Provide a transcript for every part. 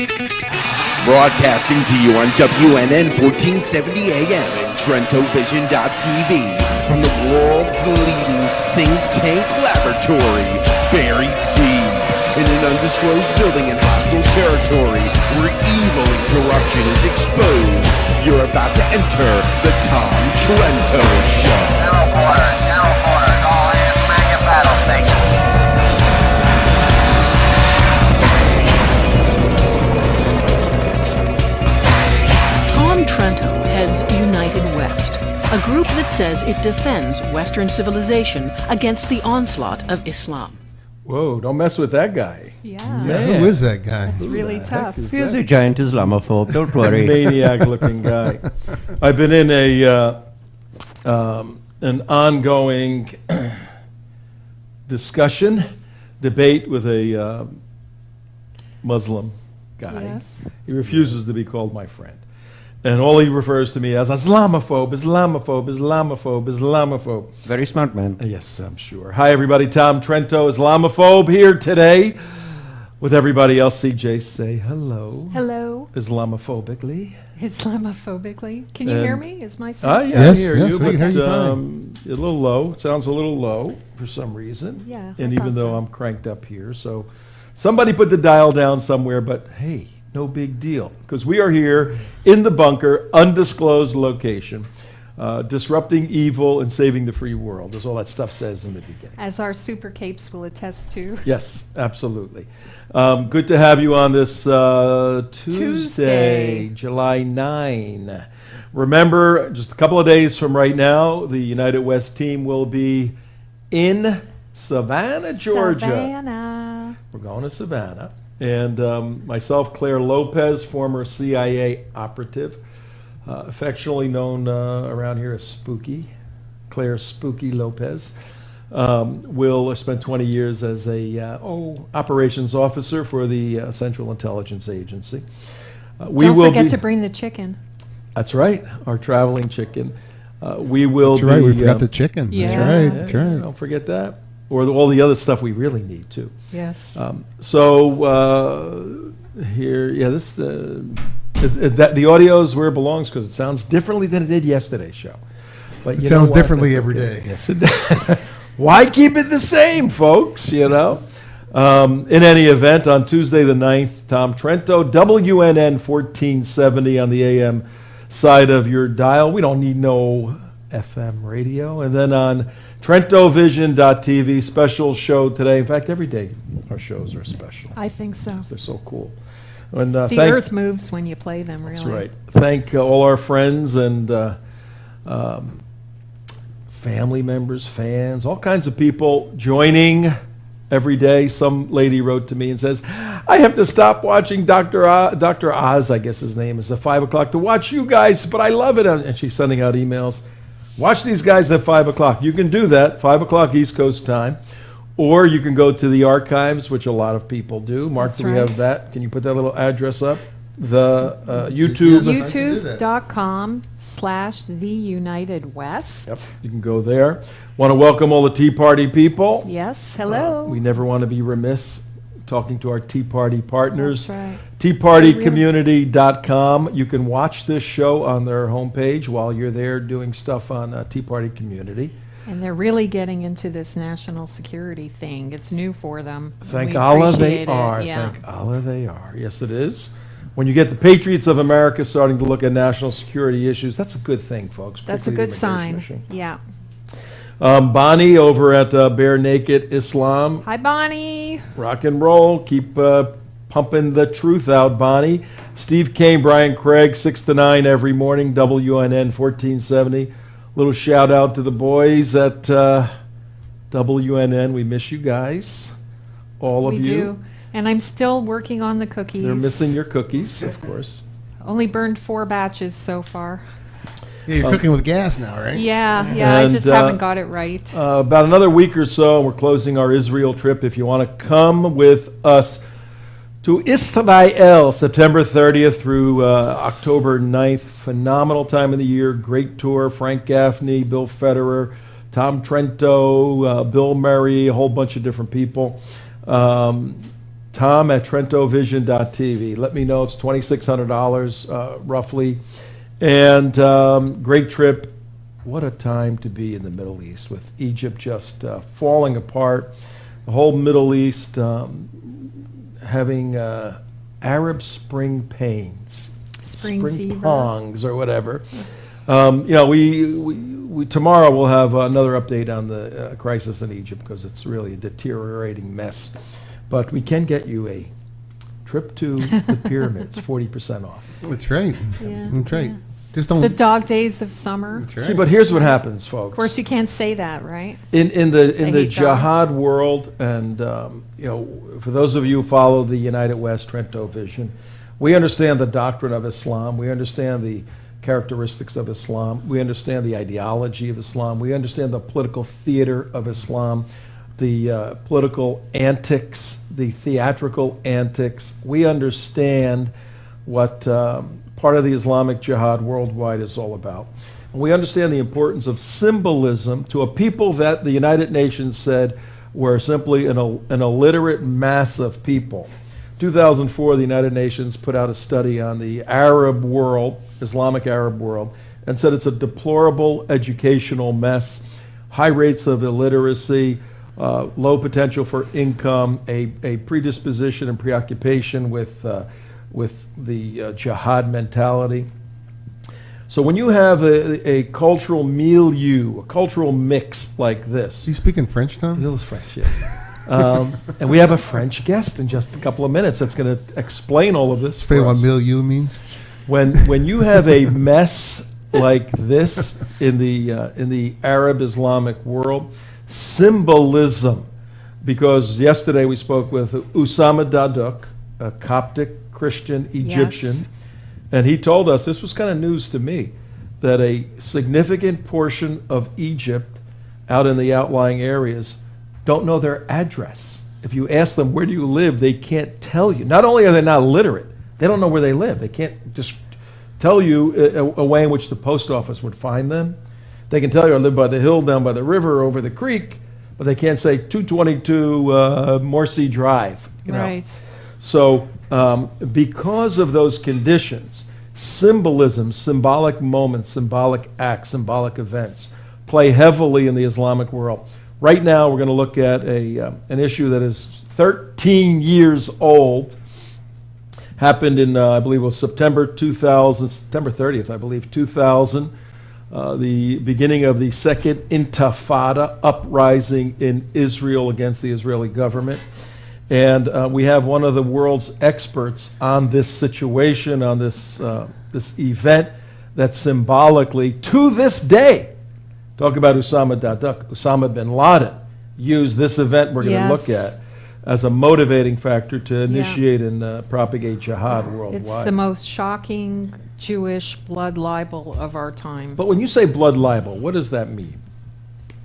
Broadcasting to you on WNN 1470 AM and TrentoVision.tv from the world's leading think tank laboratory, buried deep in an undisclosed building in hostile territory where evil and corruption is exposed. You're about to enter the Tom Trento Show. Now order, all hands mega battle station. Tom Trento heads United West, a group that says it defends Western civilization against the onslaught of Islam. Whoa, don't mess with that guy. Yeah. Man. Who is that guy? It's really tough. He's a giant Islamophobe, don't worry. Maniac-looking guy. I've been in an ongoing debate with a Muslim guy. Yes. He refuses to be called my friend. And all he refers to me as Islamophobe, Islamophobe, Islamophobe, Islamophobe. Very smart man. Yes, I'm sure. Hi, everybody. Tom Trento, Islamophobe, here today with everybody else. CJ, say hello. Hello. Islamophobically. Islamophobically. Can you hear me? Is my sound? Yeah, Yes, I hear yes, you, we but can hear you fine. a little low. It sounds a little low for some reason. Yeah, And I even thought though so. I'm cranked up here, so somebody put the dial down somewhere, but hey, no big deal, because we are here in the bunker, undisclosed location, disrupting evil and saving the free world, as all that stuff says in the beginning. As our super capes will attest to. Yes, absolutely. Good to have you on this Tuesday, July 9. Remember, just a couple of days from right now, the United West team will be in Savannah, Georgia. Savannah. We're going to Savannah. And myself, Claire Lopez, former CIA operative, affectionately known around here as Spooky, Claire Spooky Lopez, will spend 20 years as a operations officer for the Central Intelligence Agency. Don't forget to bring the chicken. That's right, our traveling chicken. We will That's right, be, we forgot the chicken. Yeah. That's right, yeah, that's right. don't forget that. Or all the other stuff we really need too. Yes. Here, yeah, this the audio is where it belongs because it sounds differently than it did yesterday's show. But It you know sounds what? differently That's every okay. day. Yes, it does. Why keep it the same, folks? You know. In any event, on Tuesday the 9th, Tom Trento, WNN 1470 on the AM side of your dial. We don't need no FM radio. And then on TrentoVision.tv, special show today. In fact, every day our shows are special. I think so. They're so cool. And The earth moves when you play them, really. That's right. Thank all our friends and family members, fans, all kinds of people joining every day. Some lady wrote to me and says, I have to stop watching Dr. Oz, I guess his name is, at 5 o'clock to watch you guys, but I love it. And she's sending out emails. Watch these guys at 5 o'clock. You can do that, 5 o'clock East Coast time. Or you can go to the archives, which a lot of people do. Mark, That's do we right. have that? Can you put that little address up? The YouTube. Yes. I can do that. YouTube.com/TheUnitedWest. Yep, you can go there. Want to welcome all the Tea Party people. Yes, hello. We never want to be remiss talking to our Tea Party partners. That's right. TeaPartyCommunity.com. You can watch this show on their homepage while you're there doing stuff on Tea Party Community. And they're really getting into this national security thing. It's new for them. Thank We Allah they appreciate it. are. Yeah. Thank Allah they are. Yes, it is. When you get the patriots of America starting to look at national security issues, that's a good thing, folks. That's a particularly good the sign. immigration issue. Yeah. Bonnie over at Bare Naked Islam. Hi, Bonnie. Rock and roll. Keep pumping the truth out, Bonnie. Steve Kane, Brian Craig, 6 to 9 every morning, WNN 1470. Little shout out to the boys at WNN. We miss you guys, all of We you. do. And I'm still working on the cookies. They're missing your cookies, of course. Only burned 4 batches so far. Yeah, you're cooking with gas now, right? Yeah, I And, just haven't got it right. About another week or so, we're closing our Israel trip. If you want to come with us to Israel, September 30th through October 9th. Phenomenal time of the year. Great tour. Frank Gaffney, Bill Federer, Tom Trento, Bill Murray, a whole bunch of different people. Tom at TrentoVision.tv. Let me know. It's $2,600 roughly. And great trip. What a time to be in the Middle East with Egypt just falling apart. The whole Middle East having Arab Spring pains. Spring fever. Pongs or whatever. We tomorrow we'll have another update on the crisis in Egypt because it's really a deteriorating mess. But we can get you a trip to the pyramids, 40% off. That's right. Yeah, That's right. yeah. Just don't. The dog days of summer. That's right. See, but here's what happens, folks. Of course, you can't say that, right? In the hate jihad world, and for those of you who follow the United West TrentoVision, we understand the doctrine of Islam. We understand the characteristics of Islam. We understand the ideology of Islam. We understand the political theater of Islam, the political antics, the theatrical antics. We understand what part of the Islamic jihad worldwide is all about. And we understand the importance of symbolism to a people that the United Nations said were simply an illiterate mass of people. 2004, the United Nations put out a study on the Arab world, Islamic Arab world, and said it's a deplorable educational mess, high rates of illiteracy, low potential for income, a predisposition and preoccupation with the jihad mentality. So when you have a cultural milieu, a cultural mix like this. You speaking French, Tom? It was French, yes. And we have a French guest in just a couple of minutes that's going to explain all of this Say for what us. milieu means? When you have a mess like this in the Arab Islamic world, symbolism, because yesterday we spoke with Usama Daduk, a Coptic Christian Egyptian, Yes. and he told us, this was kind of news to me, that a significant portion of Egypt out in the outlying areas don't know their address. If you ask them, where do you live, they can't tell you. Not only are they not literate, they don't know where they live. They can't just tell you a way in which the post office would find them. They can tell you, I live by the hill, down by the river, over the creek, but they can't say 222 Morsi Drive. Right. So because of those conditions, symbolism, symbolic moments, symbolic acts, symbolic events play heavily in the Islamic world. Right now, we're going to look at an issue that is 13 years old. Happened in, I believe it was September 30th, I believe, 2000. The beginning of the second Intifada uprising in Israel against the Israeli government. And we have one of the world's experts on this situation, on this event that symbolically, to this day, talk about Usama Daduk, Osama bin Laden, used this event we're going to Yes. look at as a motivating factor to initiate and propagate jihad worldwide. It's the most shocking Jewish blood libel of our time. But when you say blood libel, what does that mean?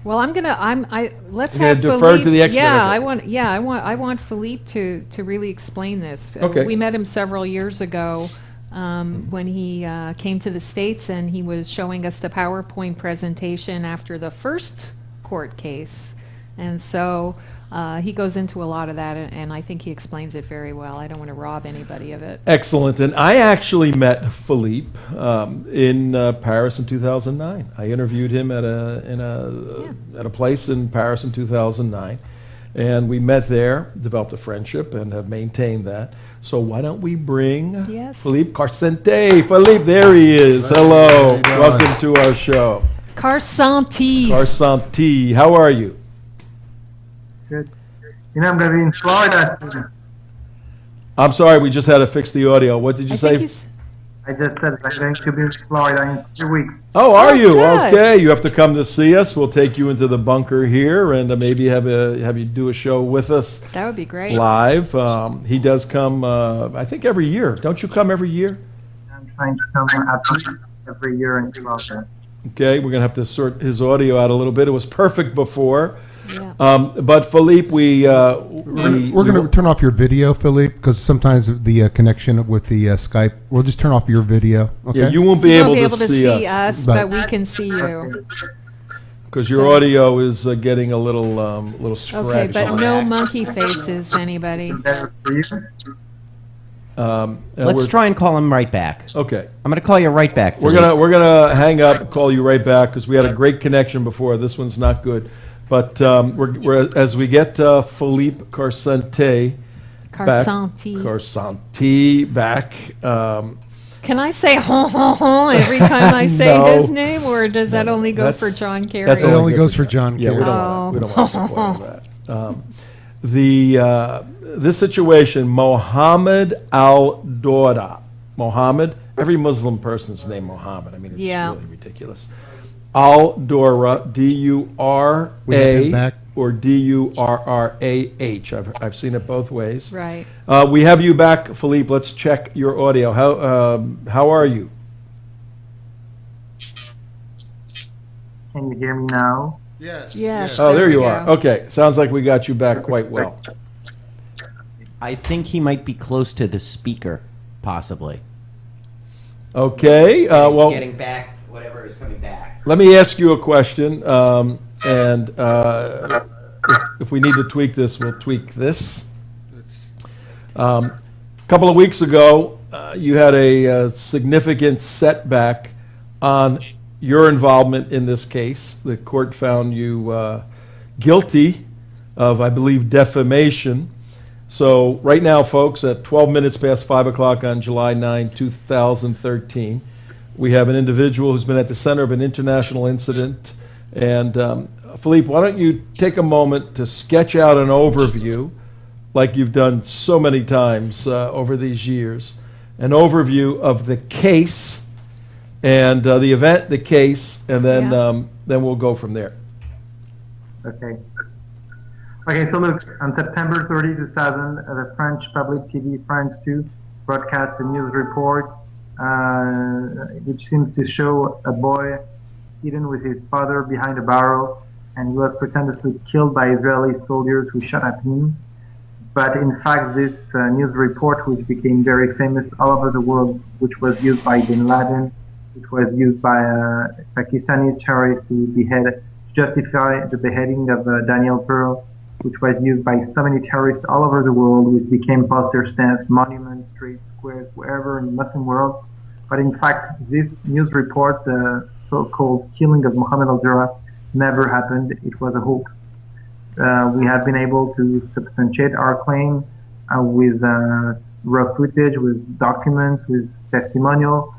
Well, let's You're have gonna defer Philippe. to the expert, Yeah, okay. I want Philippe to really explain this. Okay. We met him several years ago when he came to the States, and he was showing us the PowerPoint presentation after the first court case, and so he goes into a lot of that, and I think he explains it very well. I don't want to rob anybody of it. Excellent. And I actually met Philippe in Paris in 2009. I interviewed him at a place in Paris in 2009. And we met there, developed a friendship, and have maintained that. So why don't we bring Yes. Philippe Karsenty. Philippe, there he is. Hello. Welcome to our show. Karsenty. Karsenty, how are you? Good. You know, I'm going to be in Florida soon. I'm sorry, we just had to fix the audio. What did you I say? think he's. I just said I'm going to be in Florida in 2 weeks. Oh, are you? good. Okay, you have to come to see us. We'll take you into the bunker here and maybe have you do a show with us That would be great. live. He does come, I think, every year. Don't you come every year? I'm trying to come at least every year in Florida. Okay, we're going to have to sort his audio out a little bit. It was perfect before. Yeah. But Philippe, We're going to turn off your video, Philippe, because sometimes the connection with the Skype. We'll just turn off your video. Okay. Yeah, you won't So be you able won't be to able to see see us. us, but we can see you. Because your So- audio is getting a little scratched. Okay, but no monkey faces, anybody. Better for you? And Let's we're- try and call him right back. Okay. I'm going to call you right back. We're Philippe. gonna hang up, call you right back because we had a great connection before. This one's not good, but we're as we get Philippe Karsenty back. Can I say every time I say No. his name, or does that only go for That's- John Kerry? that's It only goes for John Yeah, Kerry. we don't want to spoil that. This situation, Mohammad Al-Dura. Mohammed, every Muslim person's named Mohammed. I mean, it's Yeah. really ridiculous. Al-Dura, We have D-U-R-A him back. or D-U-R-R-A-H. I've seen it both ways. Right. We have you back, Philippe. Let's check your audio. How are you? Can you hear me now? Yes. Oh, there we you go. are. Okay, sounds like we got you back quite well. I think he might be close to the speaker, possibly. Okay, well, Getting back whatever is coming back. let me ask you a question, and if we need to tweak this, we'll tweak this. A couple of weeks ago, you had a significant setback on your involvement in this case. The court found you guilty of, I believe, defamation. So right now, folks, at 12 minutes past 5 o'clock on July 9, 2013, we have an individual who's been at the center of an international incident. And Philippe, why don't you take a moment to sketch out an overview, like you've done so many times over these years, an overview of the case and the event, the case, and then Yeah. then we'll go from there. Okay. Okay, so look, on September 30, 2000, the French public TV France 2 broadcast a news report which seems to show a boy hidden with his father behind a barrel, and he was pretendiously killed by Israeli soldiers who shot at him. But in fact, this news report, which became very famous all over the world, which was used by Bin Laden, which was used by Pakistani terrorists to justify the beheading of Daniel Pearl, which was used by so many terrorists all over the world, which became poster stands, monuments, streets, squares, wherever in the Muslim world. But in fact, this news report, the so-called killing of Mohammad Al-Dura, never happened. It was a hoax. We have been able to substantiate our claim with raw footage, with documents, with testimonial.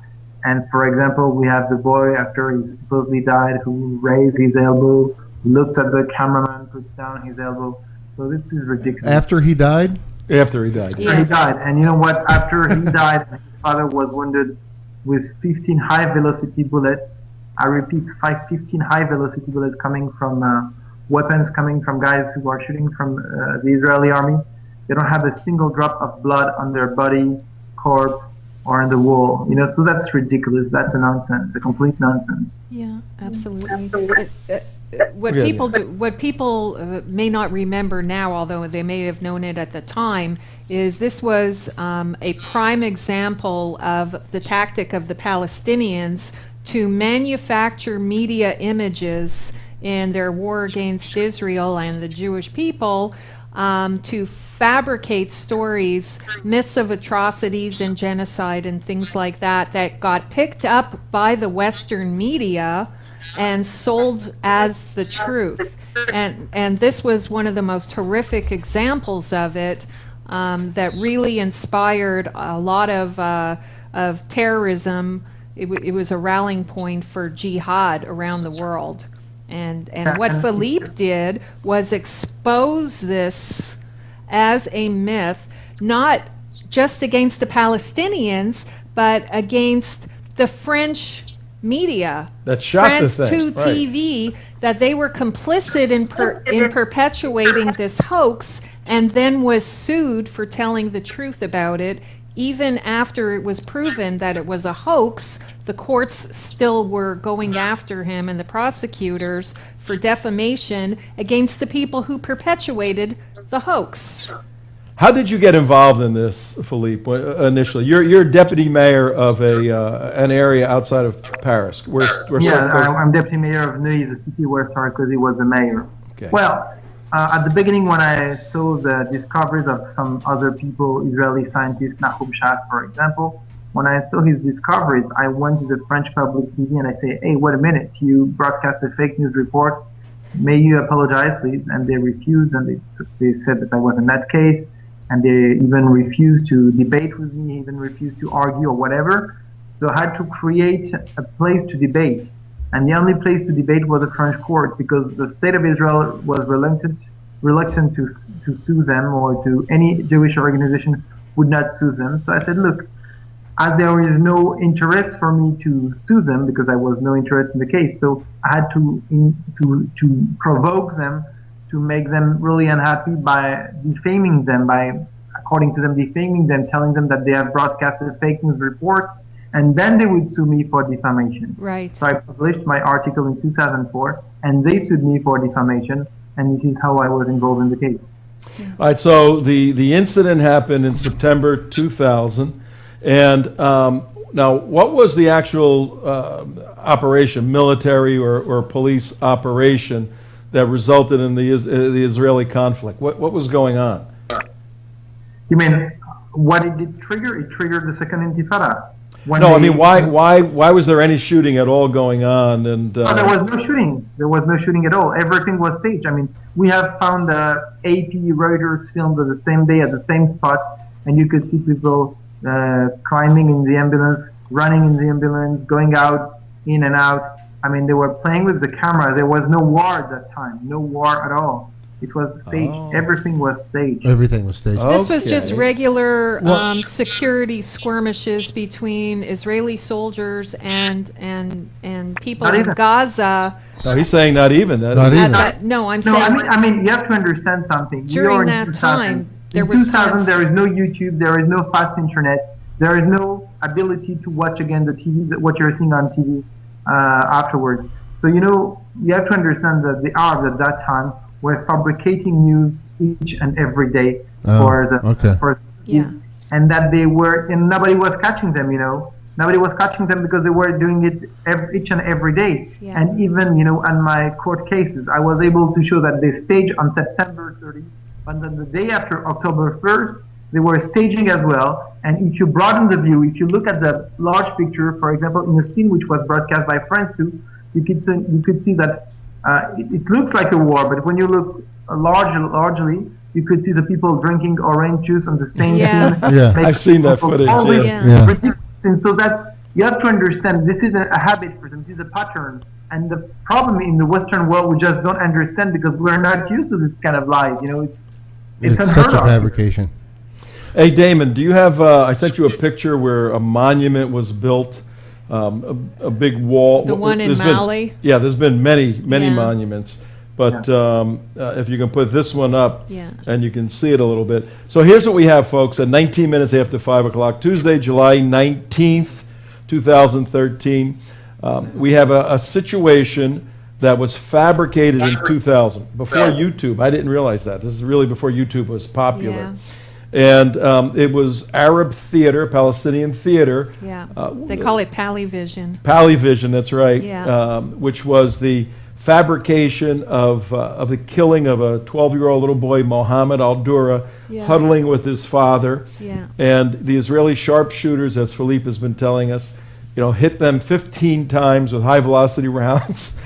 And for example, we have the boy after he supposedly died who raised his elbow, looks at the cameraman, puts down his elbow. So this is ridiculous. After he died? After he died. Yeah. He died. And you know what? After he died, his father was wounded with 15 high-velocity bullets. I repeat, 15 high-velocity bullets coming from weapons coming from guys who are shooting from the Israeli army. They don't have a single drop of blood on their body, corpse, or on the wall. You know, so that's ridiculous. That's a nonsense, a complete nonsense. Yeah, absolutely. What Yeah, people do, what people may not remember now, although they may have known it at the time, is this was a prime example of the tactic of the Palestinians to manufacture media images in their war against Israel and the Jewish people, to fabricate stories, myths of atrocities and genocide and things like that, that got picked up by the Western media and sold as the truth. And this was one of the most horrific examples of it, that really inspired a lot of terrorism. It was a rallying point for jihad around the world. And what Philippe did was expose this as a myth, not just against the Palestinians, but against the French media, That shot France the thing, 2 right. TV, that they were complicit in perpetuating this hoax, and then was sued for telling the truth about it. Even after it was proven that it was a hoax, the courts still were going after him and the prosecutors for defamation against the people who perpetuated the hoax. How did you get involved in this, Philippe, initially? You're deputy mayor of an area outside of Paris. I'm deputy mayor of Neuilly, the city where Sarkozy was the mayor. Okay. Well, at the beginning, when I saw the discoveries of some other people, Israeli scientist Nahum Shah, for example, when I saw his discoveries, I went to the French public TV and I say, hey, wait a minute, you broadcast a fake news report. May you apologize, please? And they refused, and they said that I was in that case. And they even refused to debate with me, even refused to argue or whatever. So I had to create a place to debate. And the only place to debate was the French court, because the state of Israel was reluctant to sue them, or to any Jewish organization would not sue them. So I said, look, as there is no interest for me to sue them, because I was no interest in the case, so I had to provoke them, to make them really unhappy by defaming them, by, according to them, defaming them, telling them that they have broadcasted a fake news report, and then they would sue me for defamation. Right. So I published my article in 2004, and they sued me for defamation, and this is how I was involved in the case. All right, so the incident happened in September 2000, and now what was the actual operation, military or police operation, that resulted in the Israeli conflict? What was going on? You mean what it did trigger? It triggered the second Intifada. Why was there any shooting at all going on? And there was no shooting. There was no shooting at all. Everything was staged. I mean, we have found AP Reuters filmed at the same day at the same spot, and you could see people climbing in the ambulance, running in the ambulance, going out, in and out. I mean, they were playing with the camera. There was no war at that time. No war at all. It was staged. Oh. Everything was staged. This was just regular security skirmishes between Israeli soldiers and people in Gaza. No, he's saying not even. I'm saying I mean, you have to understand something. during that time, there in was 2000, there is no YouTube, there is no fast internet, there is no ability to watch again the TV, what you're seeing on TV afterwards. So, you have to understand that the Arabs at that time were fabricating news each and every day and that they were, and nobody was catching them, Nobody was catching them because they were doing it each and every day. Yeah. And even, on my court cases, I was able to show that they staged on September 30th, but then the day after October 1st, they were staging as well. And if you broaden the view, if you look at the large picture, for example, in a scene which was broadcast by France 2, you could see that it looks like a war, but when you look largely, you could see the people drinking orange juice on the same scene. Yeah, I've seen that footage. Ridiculous. And so you have to understand, this is a habit for them, this is a pattern. And the problem in the Western world, we just don't understand because we're not used to this kind of lies. It's such a fabrication. Hey, Damon, do you have, I sent you a picture where a monument was built, a big wall. The one in Mali? There's been many monuments. But if you can put this one up and you can see it a little bit. So here's what we have, folks, at 19 minutes after 5 o'clock, Tuesday, July 19th, 2013. We have a situation that was fabricated in 2000, before YouTube. I didn't realize that. This is really before YouTube was popular. Yeah. And it was Arab theater, Palestinian theater. Yeah, they call it PaliVision. PaliVision, that's right. Yeah. Which was the fabrication of the killing of a 12-year-old little boy, Mohammad Al-Dura, huddling with his father. Yeah. And the Israeli sharpshooters, as Philippe has been telling us, hit them 15 times with high-velocity rounds.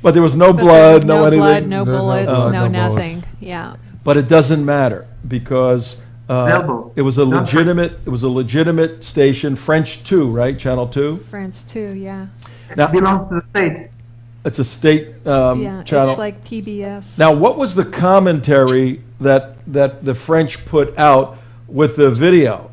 But there was no blood, no anything. Blood, no bullets, no nothing. Bullets. Yeah. But it doesn't matter because it was a legitimate station, French 2, right? Channel 2? France 2, yeah. Now, it belongs to the state. It's a state channel. It's like PBS. Now, what was the commentary that the French put out with the video?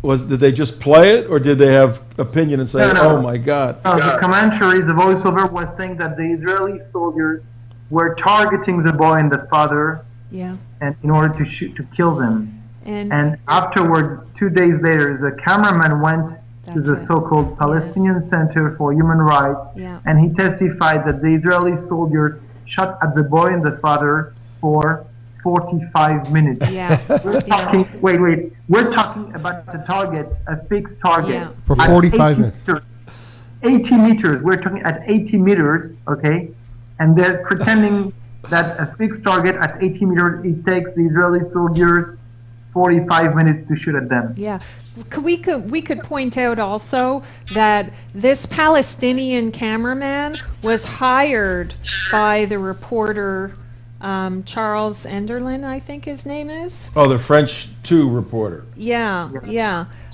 Did they just play it, or did they have opinion and say, "Oh my God"? No, the commentary, the voiceover was saying that the Israeli soldiers were targeting the boy and the father, and in order to kill them. And afterwards, 2 days later, the cameraman went to the so-called Palestinian Center for Human Rights, and he testified that the Israeli soldiers shot at the boy and the father for 45 minutes. Yeah. We're talking, wait. We're talking about the target, a fixed target. Yeah. For at 45 80 minutes. meters. 80 meters. We're talking at 80 meters, okay? And they're pretending that a fixed target at 80 meters, it takes the Israeli soldiers 45 minutes to shoot at them. Yeah. We could point out also that this Palestinian cameraman was hired by the reporter Charles Enderlin, I think his name is. Oh, the French 2 reporter. Yeah.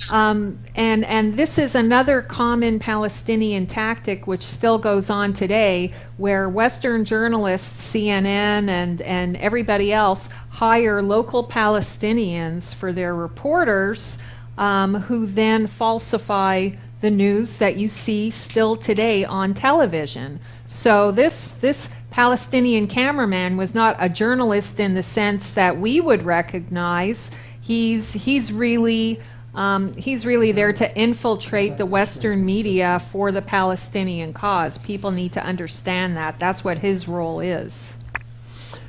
And this is another common Palestinian tactic which still goes on today, where Western journalists, CNN and everybody else, hire local Palestinians for their reporters, who then falsify the news that you see still today on television. So this Palestinian cameraman was not a journalist in the sense that we would recognize. He's really there to infiltrate the Western media for the Palestinian cause. People need to understand that. That's what his role is.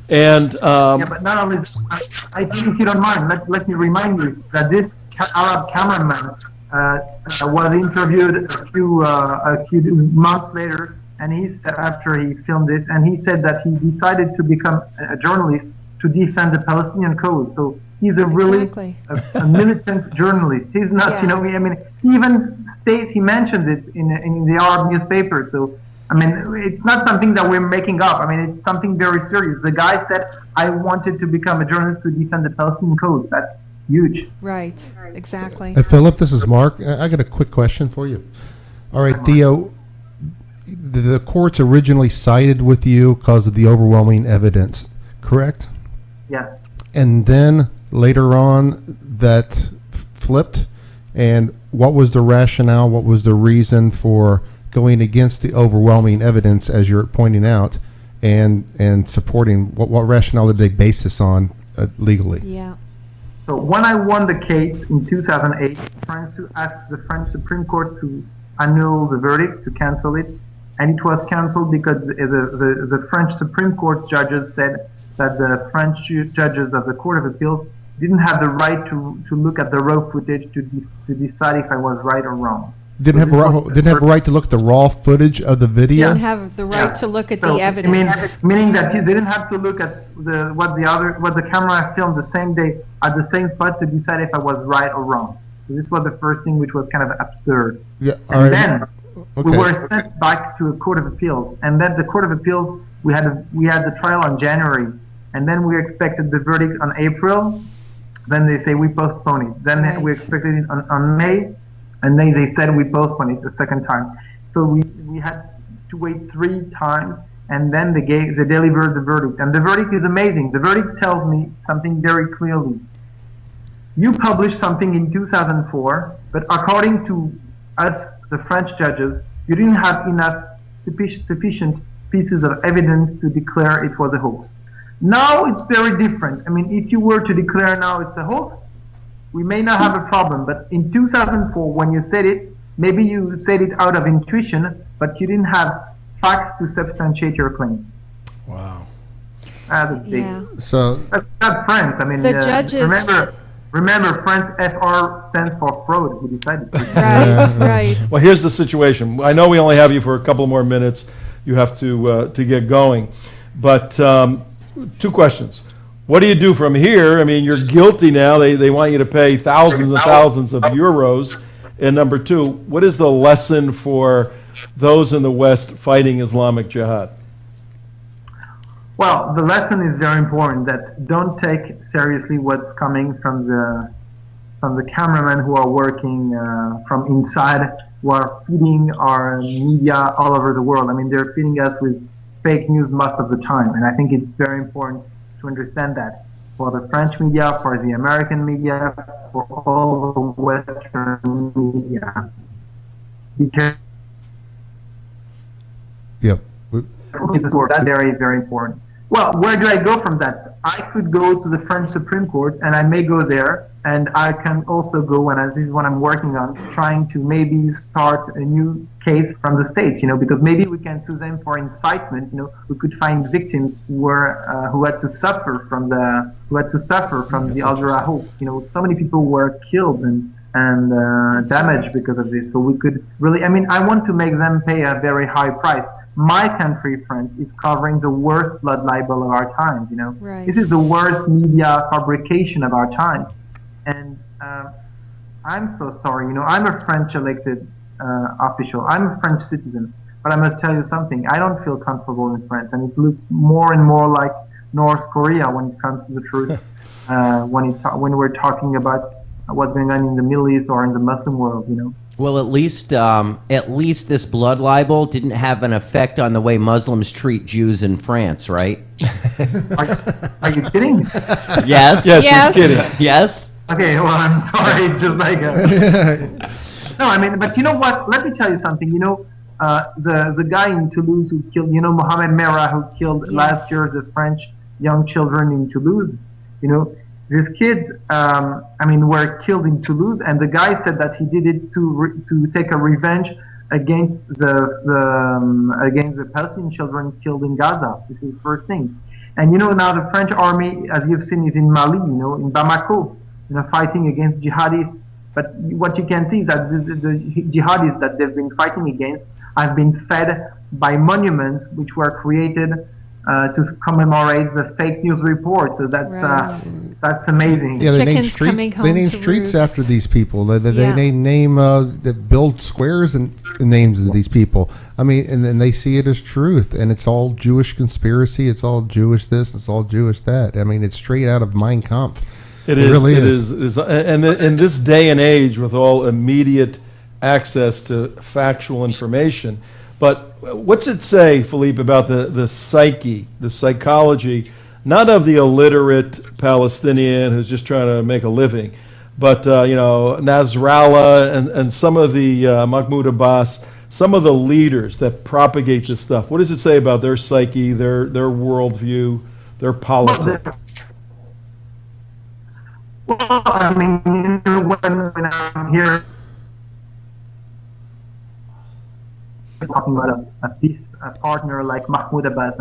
And Yeah, but not only, I think if you don't mind, let me remind you that this Arab cameraman was interviewed a few months later, and he said, after he filmed it, and he said that he decided to become a journalist to defend the Palestinian cause. So he's a really Exactly. a militant journalist. He's not, Yeah. you know, I mean, he even states, he mentions it in the Arab newspaper. So, I mean, it's not something that we're making up. I mean, it's something very serious. The guy said, I wanted to become a journalist to defend the Palestinian cause. That's huge. Right. Exactly. Philip, this is Mark. I got a quick question for you. All right, Theo, the courts originally sided with you because of the overwhelming evidence, correct? Yeah. And then later on that flipped, and what was the rationale, what was the reason for going against the overwhelming evidence, as you're pointing out, and supporting, what rationale did they base this on legally? Yeah. So when I won the case in 2008, France to ask the French Supreme Court to annul the verdict, to cancel it, and it was cancelled because the French Supreme Court judges said that the French judges of the Court of Appeal didn't have the right to look at the raw footage to decide if I was right or wrong. Didn't have a right to look at the raw footage of the video? Didn't have the right to look at the evidence. Meaning that they didn't have to look at what the camera filmed the same day at the same spot to decide if I was right or wrong. So this was the first thing, which was kind of absurd. Yeah. And then we were sent back to a Court of Appeals, and then the Court of Appeals, we had the trial on January, and then we expected the verdict on April. Then they say we postpone it. Then we expected it on May, and then they said we postpone it the second time. So we had to wait 3 times, and then they delivered the verdict. And the verdict is amazing. The verdict tells me something very clearly. You published something in 2004, but according to us, the French judges, you didn't have enough sufficient pieces of evidence to declare it was a hoax. Now it's very different. I mean, if you were to declare now it's a hoax, we may not have a problem. But in 2004, when you said it, maybe you said it out of intuition, but you didn't have facts to substantiate your claim. Wow. That's a big. Yeah. So That's France. I mean, The judges- Remember, France FR stands for fraud. Who decided? Right. Well, here's the situation. I know we only have you for a couple more minutes. You have to get going. But 2 questions. What do you do from here? I mean, you're guilty now. They want you to pay thousands and thousands of euros. And number 2, what is the lesson for those in the West fighting Islamic Jihad? Well, the lesson is very important, that don't take seriously what's coming from the cameramen who are working from inside, who are feeding our media all over the world. I mean, they're feeding us with fake news most of the time, and I think it's very important to understand that for the French media, for the American media, for all the Western media. Because yep. that's very, very important. Well, where do I go from that? I could go to the French Supreme Court, and I may go there, and I can also go, and this is what I'm working on, trying to maybe start a new case from the States, because maybe we can sue them for incitement. We could find victims who had to suffer from the Al-Dura hoax. So many people were killed and damaged because of this. So we could really, I want to make them pay a very high price. My country, France, is covering the worst blood libel of our time. Right. This is the worst media fabrication of our time. And I'm so sorry. I'm a French elected official. I'm a French citizen. But I must tell you something. I don't feel comfortable in France, and it looks more and more like North Korea when it comes to the truth. When we're talking about what's going on in the Middle East or in the Muslim world, Well, at least this blood libel didn't have an effect on the way Muslims treat Jews in France, right? Are you kidding? Yes. Yes, Yes. he's kidding. Yes. Okay, well, I'm sorry. It's just like no. But you know what? Let me tell you something. The guy in Toulouse who killed, Mohammad Merah, who killed last year the French young children in Toulouse. These kids, were killed in Toulouse, and the guy said that he did it to take a revenge against the Palestinian children killed in Gaza. This is the first thing. And now the French army, as you've seen, is in Mali, in Bamako, fighting against jihadists. But what you can see is that the jihadists that they've been fighting against have been fed by monuments which were created to commemorate the fake news report. So that's amazing. Yeah, they name Chickens coming streets. home They name to streets roost. after these people. They Yeah. name they build squares and names of these people. And then they see it as truth, and it's all Jewish conspiracy. It's all Jewish this. It's all Jewish that. It's straight out of Mein Kampf. It really is. And in this day and age, with all immediate access to factual information, but what's it say, Philippe, about the psyche, the psychology, not of the illiterate Palestinian who's just trying to make a living, but Nasrallah and some of the Mahmoud Abbas, some of the leaders that propagate this stuff? What does it say about their psyche, their worldview, their politics? Well, when I'm here talking about a peace partner like Mahmoud Abbas,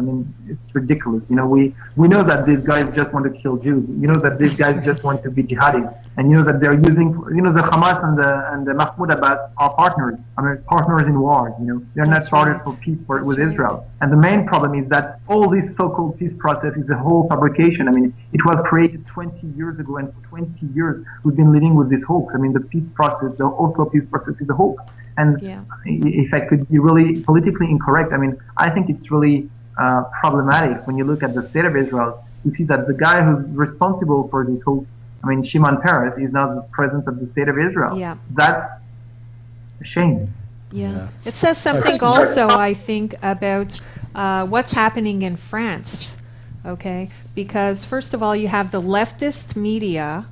it's ridiculous. We know that these guys just want to kill Jews. That these guys just want to be jihadis, and that they're using, the Hamas and the Mahmoud Abbas are partners. Partners in wars. They're not started for peace with Israel. And the main problem is that all this so-called peace process is a whole fabrication. It was created 20 years ago, and for 20 years we've been living with this hoax. The peace process, the Oslo peace process, is a hoax. And if I could be really politically incorrect, I think it's really problematic when you look at the state of Israel. You see that the guy who's responsible for this hoax, Shimon Peres, is now the president of the state of Israel. Yeah. That's a shame. Yeah. It says something also, I think, about what's happening in France. Okay? Because, first of all, you have the leftist media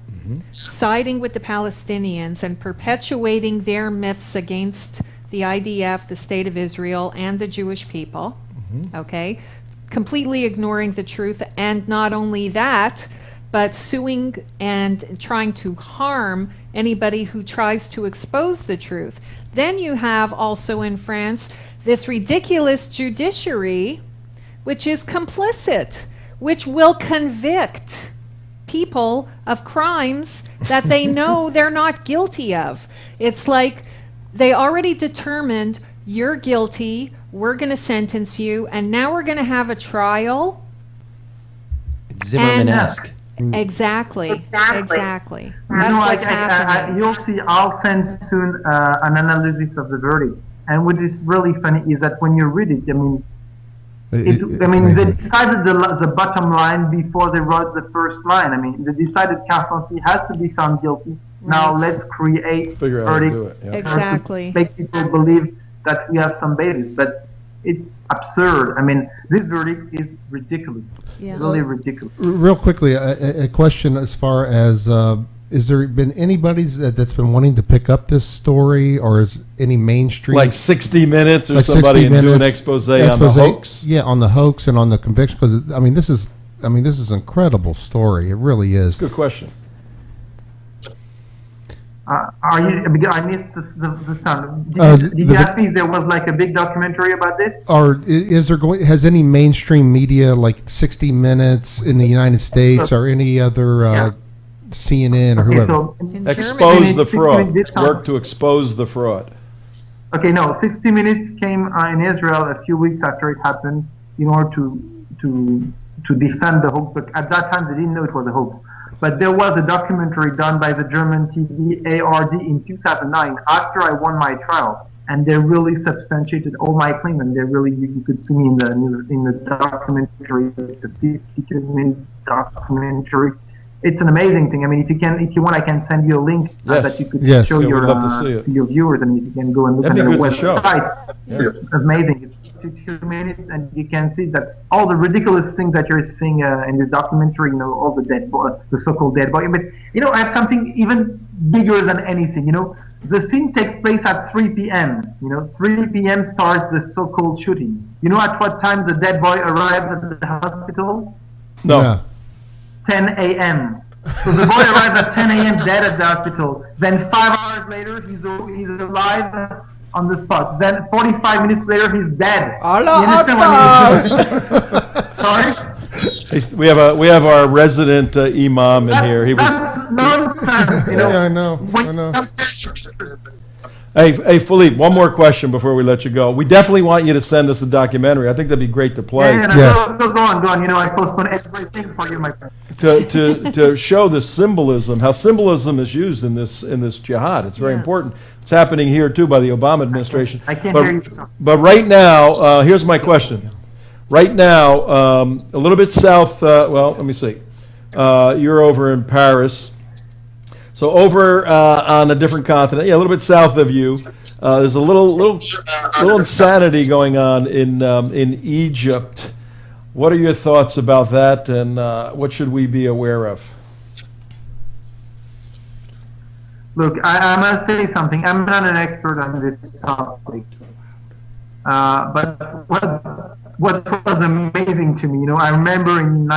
siding with the Palestinians and perpetuating their myths against the IDF, the State of Israel, and the Jewish people. Okay? Completely ignoring the truth, and not only that, but suing and trying to harm anybody who tries to expose the truth. Then you have also in France this ridiculous judiciary which is complicit, which will convict people of crimes that they know they're not guilty of. It's like they already determined you're guilty, we're going to sentence you, and now we're going to have a trial. Zimmerman-esque. Exactly. That's what's happening. You'll see, I'll send soon an analysis of the verdict. And what is really funny is that when you read it, they decided the bottom line before they wrote the first line. They decided Karsenty has to be found guilty. Now let's create Figure out how to do it. verdict Exactly. to make people believe that we have some basis. But it's absurd. This verdict is ridiculous. Yeah. Really ridiculous. Real quickly, a question as far as is there been anybody that's been wanting to pick up this story, or is any mainstream Like 60 Minutes or like somebody 60 do an minutes, expose on the hoax? Yeah, on the hoax and on the conviction, because this is I mean, this is an incredible story. It really is. Good question. Are you? Because I missed the sound. Did you ask me if there was like a big documentary about this? Or is there has any mainstream media like 60 Minutes in the United States or any other CNN or whoever? So Expose the fraud. Work to expose the fraud. Okay, no. 60 Minutes came in Israel a few weeks after it happened in order to defend the hoax. But at that time, they didn't know it was a hoax. But there was a documentary done by the German TV ARD in 2009 after I won my trial, and they really substantiated all my claim. And they really, you could see me in the documentary. It's a 52 minutes documentary. It's an amazing thing. I mean, if you want, I can send you a link that you could show your viewers. I mean, you can go and look at their website. It's amazing. It's 52 minutes, and you can see that all the ridiculous things that you're seeing in this documentary. You know, all the the so-called dead body. But you know, I have something even bigger than anything. You know, the scene takes place at 3 p.m. You know, 3 p.m. starts the so-called shooting. You know, at what time the dead boy arrived at the hospital? No. Yeah. 10 a.m. So the boy arrives at 10 a.m. dead at the hospital. Then 5 hours later, he's alive on the spot. Then 45 minutes later, he's dead. Sorry? We have our resident imam in here. That's nonsense. You know? Yeah, I know. Hey, Philippe, one more question before we let you go. We definitely want you to send us the documentary. I think that'd be great to play. Go on. You know, I postpone everything for you, my friend. To show the symbolism, how symbolism is used in this jihad. It's very important. It's happening here too by the Obama administration. I can't hear you. But right now, here's my question. Right now, a little bit south. Well, let me see. You're over in Paris. So over on a different continent, a little bit south of you, there's a little insanity going on in Egypt. What are your thoughts about that, and what should we be aware of? Look, I must say something. I'm not an expert on this topic, but what was amazing to me, you know, I remember in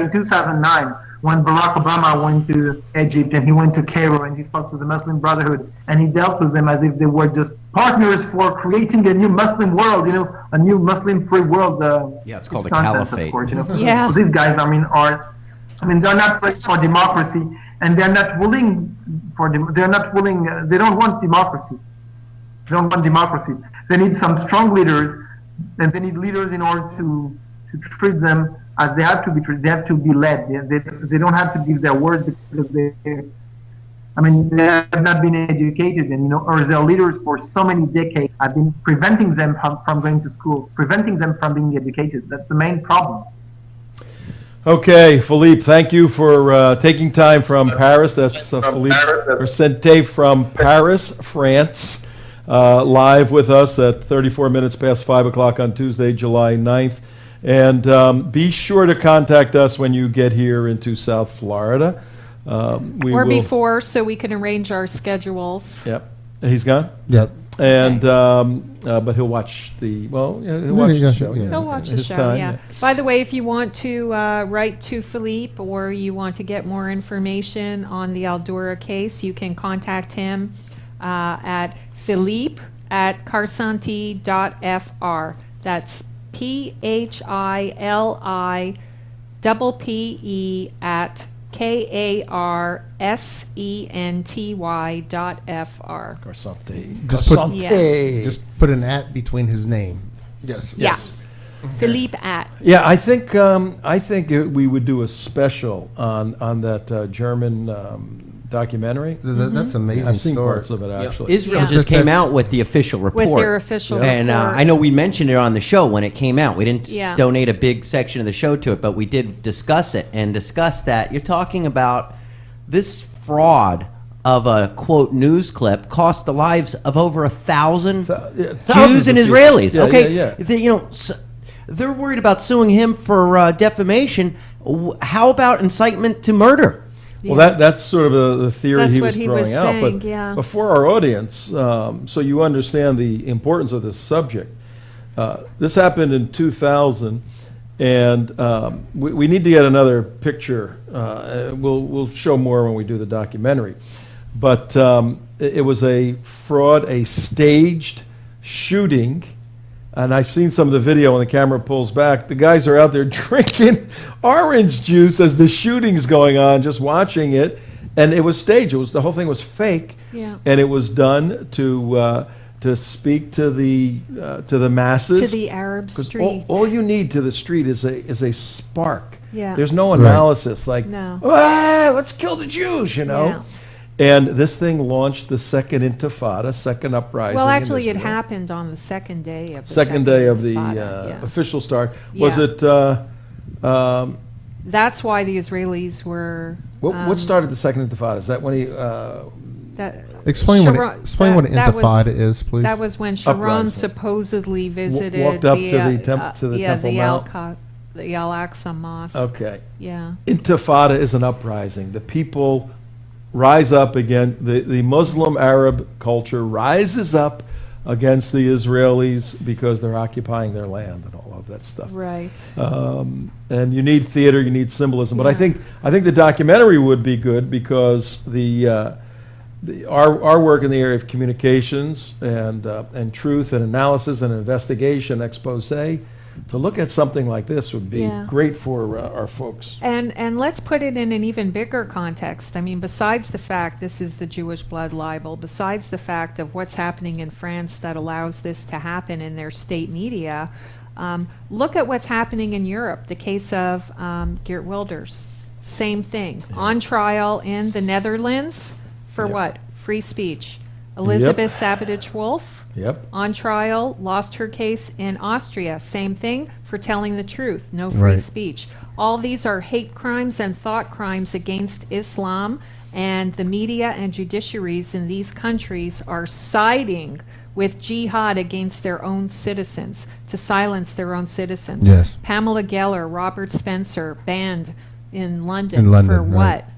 2009. When Barack Obama went to Egypt and he went to Cairo and he spoke to the Muslim Brotherhood and he dealt with them as if they were just partners for creating a new Muslim world, you know, a new Muslim free world. It's called a nonsense, caliphate. of course, you know. Yeah. So these guys, they're not ready for democracy, and they're not willing they don't want democracy. They don't want democracy. They need some strong leaders, and they need leaders in order to treat them as they have to be treated. They have to be led. They don't have to give their word because they have not been educated, and or their leaders for so many decades have been preventing them from going to school, preventing them from being educated. That's the main problem. Okay, Philippe, thank you for taking time from Paris. That's Philippe Karsenty from Paris, France, live with us at 34 minutes past 5 o'clock on Tuesday, July 9th. And be sure to contact us when you get here into South Florida. Before, so we can arrange our schedules. Yep. He's gone? Yep. And but he'll watch the show. He'll watch the show, yeah. By the way, if you want to write to Philippe or you want to get more information on the Al-Dura case, you can contact him at Philippe@Karsenty.fr. That's PHILIPPE@KARSENTY.fr. Karsenty. Just put an at between his name. Yes. Yeah. Philippe at. Yeah, I think we would do a special on that German documentary. That's amazing. I've seen story. parts of it actually. Israel just came out with the official report. With their official report. And I know we mentioned it on the show when it came out. We didn't Yeah. donate a big section of the show to it, but we did discuss it and discuss that. You're talking about this fraud of a, quote, news clip cost the lives of over 1,000 Jews and Israelis. Yeah, okay, yeah. They're worried about suing him for defamation. How about incitement to murder? Well, that's sort of the theory That's he what was he throwing was out. saying, But yeah. before our audience, so you understand the importance of this subject. This happened in 2000, And we need to get another picture. We'll show more when we do the documentary. But it was a fraud, a staged shooting. And I've seen some of the video when the camera pulls back. The guys are out there drinking orange juice as the shooting's going on, just watching it. And it was staged. The whole thing was fake. Yeah. And it was done to speak to the masses. To the Arab 'Cause street. all you need to the street is a spark. Yeah. There's no analysis like, No. let's kill the Jews, Yeah. And this thing launched the second intifada, second uprising. Well, in actually, it Israel. happened on the second day of the Second day of the Intifada, yeah. official start. Was Yeah. it? That's why the Israelis were. What started the second intifada? Is that when he? That, Explain Sharon- what an that was- intifada is, please. That was when Sharon Uprising. supposedly visited walked up the, to the Temple Mount? the Al-Aqsa Mosque. Okay. Yeah. Intifada is an uprising. The people rise up again. The Muslim Arab culture rises up against the Israelis because they're occupying their land and all of that stuff. Right. And you need theater, you need symbolism. But I Yeah. think the documentary would be good because our work in the area of communications and truth and analysis and investigation, expose, to look at something like this would be Yeah. great for our folks. And let's put it in an even bigger context. I mean, besides the fact this is the Jewish blood libel, besides the fact of what's happening in France that allows this to happen in their state media, look at what's happening in Europe. The case of Geert Wilders, same thing. On trial in the Netherlands for Yep. what? Free speech. Elizabeth Sabotage-Wolf, Yep. on trial, lost her case in Austria. Same thing for telling the truth, no free Right. speech. All these are hate crimes and thought crimes against Islam, and the media and judiciaries in these countries are siding with jihad against their own citizens, to silence their own citizens. Yes. Pamela Geller, Robert Spencer, banned in London, In London, for right. what?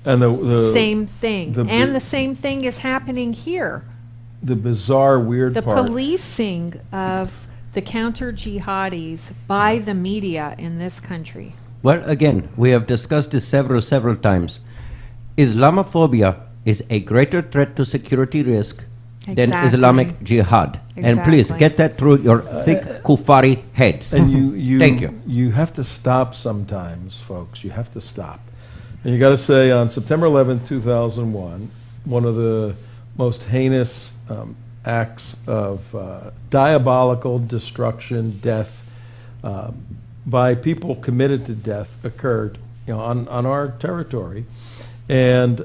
And the Same thing. the And bi- the same thing is happening here. the bizarre, weird The part. policing of the counter jihadis by the media in this country. Well, again, we have discussed this several times. Islamophobia is a greater threat to security risk than Exactly. Islamic jihad. And please Exactly. get that through your thick kufari heads. And you Thank you. You have to stop sometimes, folks. You have to stop. And you got to say, on September 11th, 2001, one of the most heinous acts of diabolical destruction, death, by people committed to death occurred, on our territory, and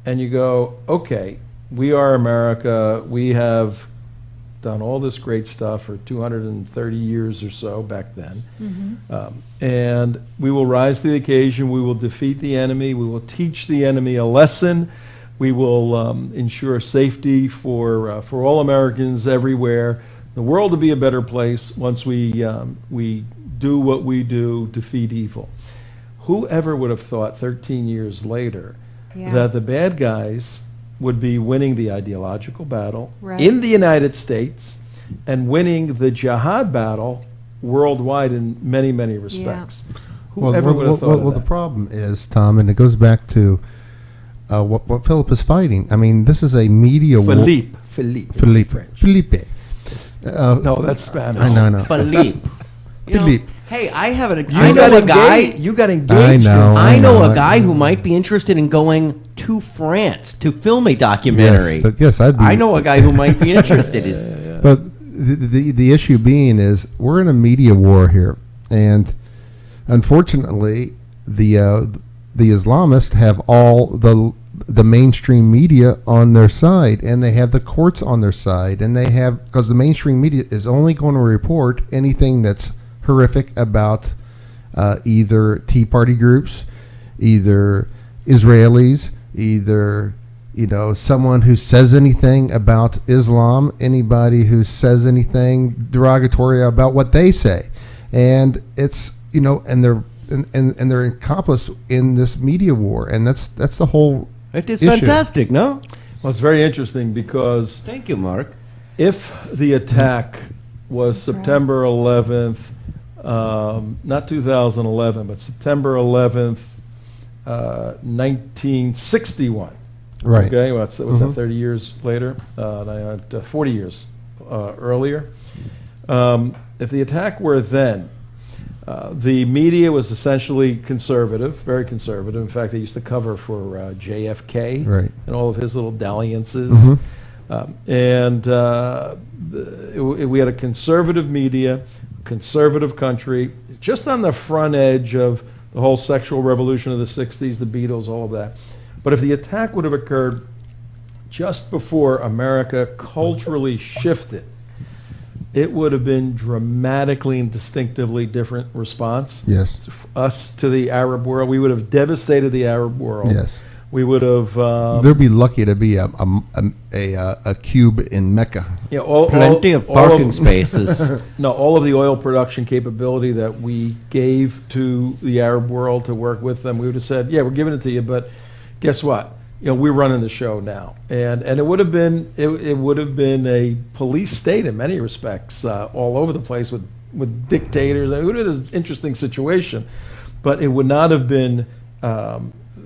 you go, okay, we are America. We have done all this great stuff for 230 years or so back then. And we will rise to the occasion. We will defeat the enemy. We will teach the enemy a lesson. We will ensure safety for all Americans everywhere. The world will be a better place once we do what we do, defeat evil. Whoever would have thought 13 years later Yeah. that the bad guys would be winning the ideological battle Right. in the United States and winning the jihad battle worldwide in many, many respects. Whoever would have thought of the that? problem is, Tom, and it goes back to what Philip is fighting. I mean, this is a media war. Philippe. Felipe. No, that's Spanish. I know. Philippe. You know, Philippe. hey, I have an. You I got know a guy. engaged. You got engaged. I know. I know I a guy who might be interested in going to France to film a documentary. Yes, I'd be. I know a guy who might be interested in. But the issue being is we're in a media war here, and unfortunately, the Islamists have all the mainstream media on their side, and they have the courts on their side, and they have, because the mainstream media is only going to report anything that's horrific about either Tea Party groups, either Israelis, either someone who says anything about Islam, anybody who says anything derogatory about what they say, and it's and they're accomplice in this media war, and that's the whole. It is issue. fantastic, no? Well, it's very interesting because Thank you, Mark. if the attack was September 11th not 2011, but September 11th, 1961. Right. Okay, well, what's that, 30 years later? 40 years earlier. If the attack were then, the media was essentially conservative, very conservative. In fact, they used to cover for JFK Right. and all of his little dalliances. We had a conservative media, conservative country, just on the front edge of the whole sexual revolution of the 60s, the Beatles, all of that. But if the attack would have occurred just before America culturally shifted, it would have been dramatically and distinctively different response. Yes. Us to the Arab world, we would have devastated the Arab world. Yes. We would have. They'd be lucky to be a cube in Mecca. Yeah, Plenty of parking spaces. No, all of the oil production capability that we gave to the Arab world to work with them, we would have said, yeah, we're giving it to you, but guess what? You know, we're running the show now, and it would have been it would have been a police state in many respects, all over the place with dictators. It would have been an interesting situation, but it would not have been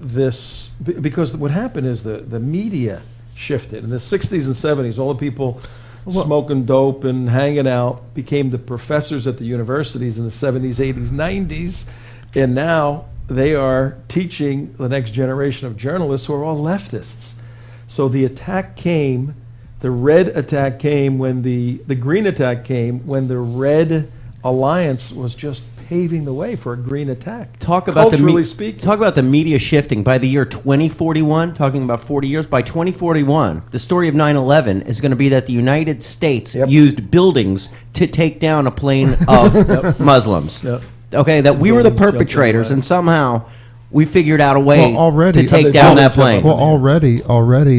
this, because what happened is the media shifted in the 60s and 70s. All the people smoking dope and hanging out became the professors at the universities in the 70s, 80s, 90s, and now they are teaching the next generation of journalists who are all leftists. So the attack came, the red attack came when the green attack came when the red alliance was just paving the way for a green attack. Talk about culturally speaking. Talk about the media shifting. By the year 2041, talking about 40 years, by 2041, the story of 9/11 is going to be that the United States used buildings to take down a plane of Muslims. Yep. Okay, that we were the perpetrators, and somehow we figured out a way already, to take down that plane. Well, already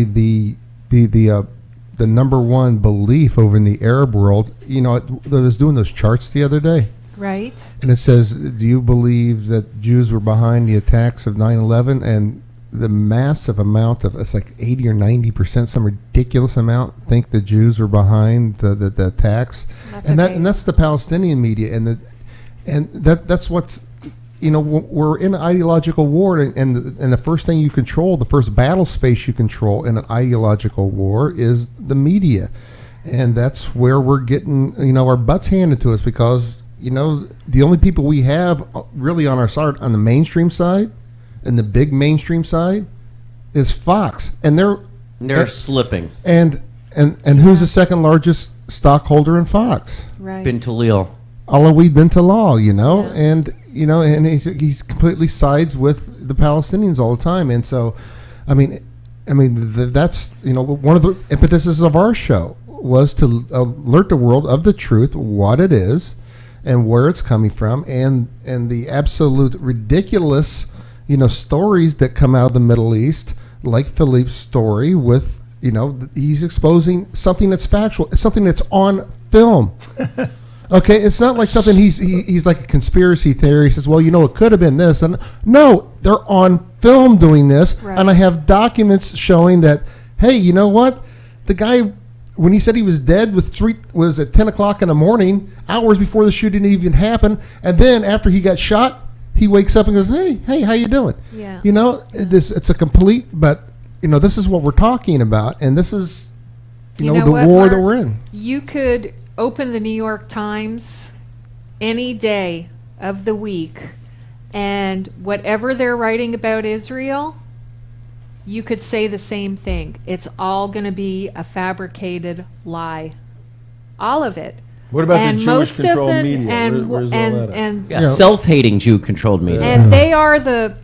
the number one belief over in the Arab world, I was doing those charts the other day. Right. And it says, do you believe that Jews were behind the attacks of 9/11? And the massive amount of, it's like 80 or 90%, some ridiculous amount, think the Jews were behind the attacks. And that's the Palestinian media. And that's what's, we're in an ideological war, and the first thing you control, the first battle space you control in an ideological war is the media. And that's where we're getting, our butts handed to us, because the only people we have really on our side, on the mainstream side, and the big mainstream side, is Fox, and they're slipping. And who's the second largest stockholder in Fox? Right. Bin Talil. Alawi bin Talal, and he's completely sides with the Palestinians all the time, and so, that's one of the impetuses of our show was to alert the world of the truth, what it is, and where it's coming from, and the absolute ridiculous, stories that come out of the Middle East, like Philippe's story with, he's exposing something that's factual, something that's on film. Okay, it's not like something he's like a conspiracy theory. He says, well, it could have been this. And no, they're on film doing this, right. And I have documents showing that, hey, you know what? The guy, when he said he was dead, was at 10 o'clock in the morning, hours before the shooting even happened, and then after he got shot, he wakes up and goes, hey, how you doing? Yeah. It's a complete, but this is what we're talking about, and this is, the what, war Mark? that we're in. You could open the New York Times any day of the week, and whatever they're writing about Israel, you could say the same thing. It's all going to be a fabricated lie. All of it. What about And the most of Jewish-controlled them- media? and- Where's all that at? Yeah, self-hating Jew-controlled media. And they are the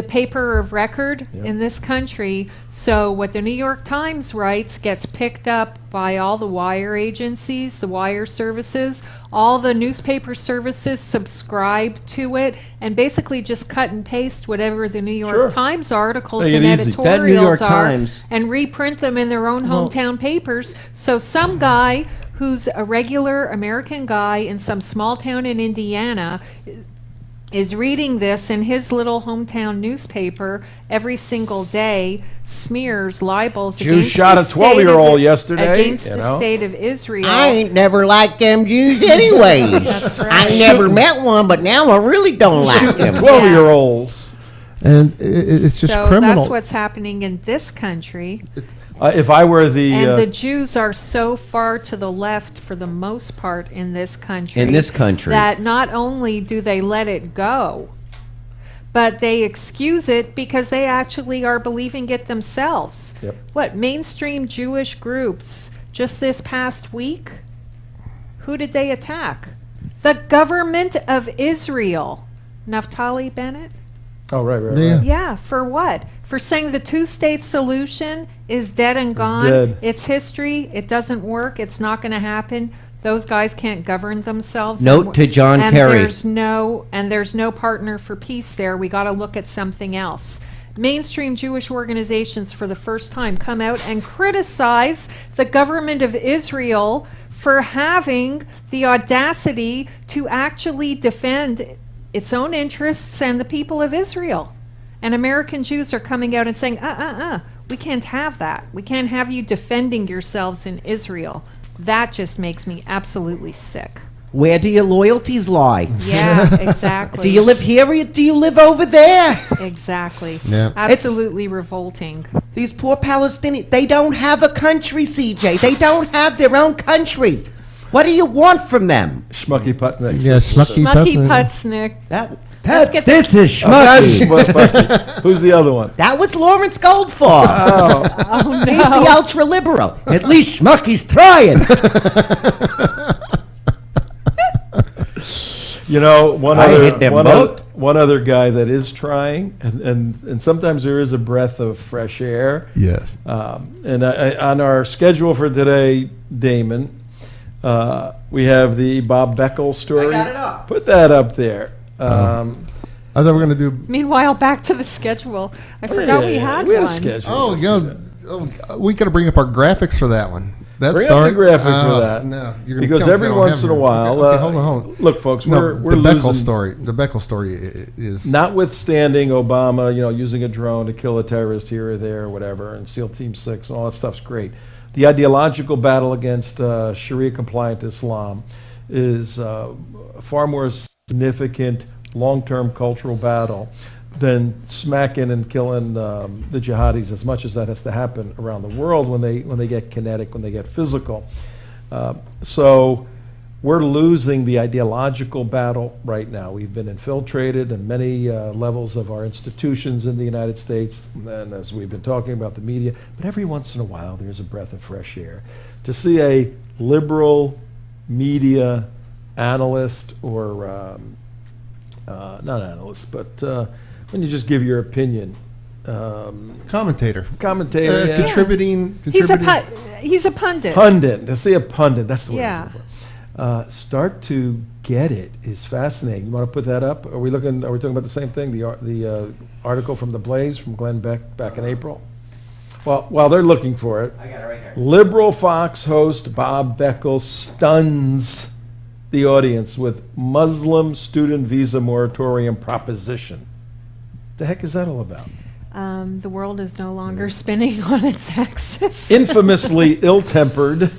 paper of record in this country. So what the New York Times writes gets picked up by all the wire agencies, the wire services. All the newspaper services subscribe to it and basically just cut and paste whatever the New York Sure. Times articles Make and it easy. That New York editorials are Times- and reprint them in their own hometown papers. So some guy who's a regular American guy in some small town in Indiana is reading this, and his little hometown newspaper every single day smears libels Jews against shot the a state 12-year-old of- yesterday, against you the know. state of Israel. I ain't never liked them Jews anyways. That's right. I never met one, but now I really don't like them. 12-year-olds. And it's just so criminal. that's what's happening in this country. If I were the, And the Jews are so far to the left for the most part in this country. In this country. That not only do they let it go, but they excuse it because they actually are believing it themselves. Yep. What, mainstream Jewish groups just this past week? Who did they attack? The government of Israel. Naftali Bennett? oh, right. Yeah. Yeah, for what? For saying the two-state solution is dead and gone. dead. It's history. It doesn't work. It's not going to happen. Those guys can't govern themselves. Note to John and Kerry. There's no partner for peace there. We got to look at something else. Mainstream Jewish organizations for the first time come out and criticize the government of Israel for having the audacity to actually defend its own interests and the people of Israel. And American Jews are coming out and saying, we can't have that. We can't have you defending yourselves in Israel. That just makes me absolutely sick. Where do your loyalties lie? Yeah, exactly. Do you live here or do you live over there? Exactly. Yeah. Absolutely revolting. These poor Palestinians, they don't have a country, CJ. They don't have their own country. What do you want from them? Schmucky Putnick. Yeah, Schmucky Mucky Putznick. Putznick. That, get this is That's Schmucky. Schmucky. Who's the other one? That was Lawrence Goldfarb. Oh, He's no. the ultra-liberal. At least Schmucky's trying. You know, one I hit them both. one other guy that is trying, and sometimes there is a breath of fresh air. Yes. And on our schedule for today, Damon, we have the Bob Beckel story. I got it up. Put that up there. I thought we were going to do. Meanwhile, back to the schedule. I forgot we had we had one. a schedule. Oh, yesterday. we got to bring up our graphics for that one. That Bring start, up the graphic for that. No, you're gonna because tell me every I don't once have in a it. while, Okay, hold on. look, folks, No, we're the Beckel losing. story. The Beckel story is Notwithstanding Obama, using a drone to kill a terrorist here or there or whatever, and SEAL Team 6 and all that stuff's great. The ideological battle against Sharia-compliant Islam is far more significant long-term cultural battle than smacking and killing the jihadis, as much as that has to happen around the world when they get kinetic, when they get physical. So we're losing the ideological battle right now. We've been infiltrated in many levels of our institutions in the United States, and as we've been talking about the media, but every once in a while there's a breath of fresh air. To see a liberal media analyst or not analyst, but when you just give your opinion, commentator. yeah. Contributing. He's a pundit. Pundit. To see a pundit, that's the word. Yeah. Start to get it is fascinating. You want to put that up? Are we talking about the same thing? The article from the Blaze from Glenn Beck back in April. Well, while they're looking for it, I got it right here. liberal Fox host Bob Beckel stuns the audience with Muslim student visa moratorium proposition. The heck is that all about? The world is no longer spinning on its axis. Infamously ill-tempered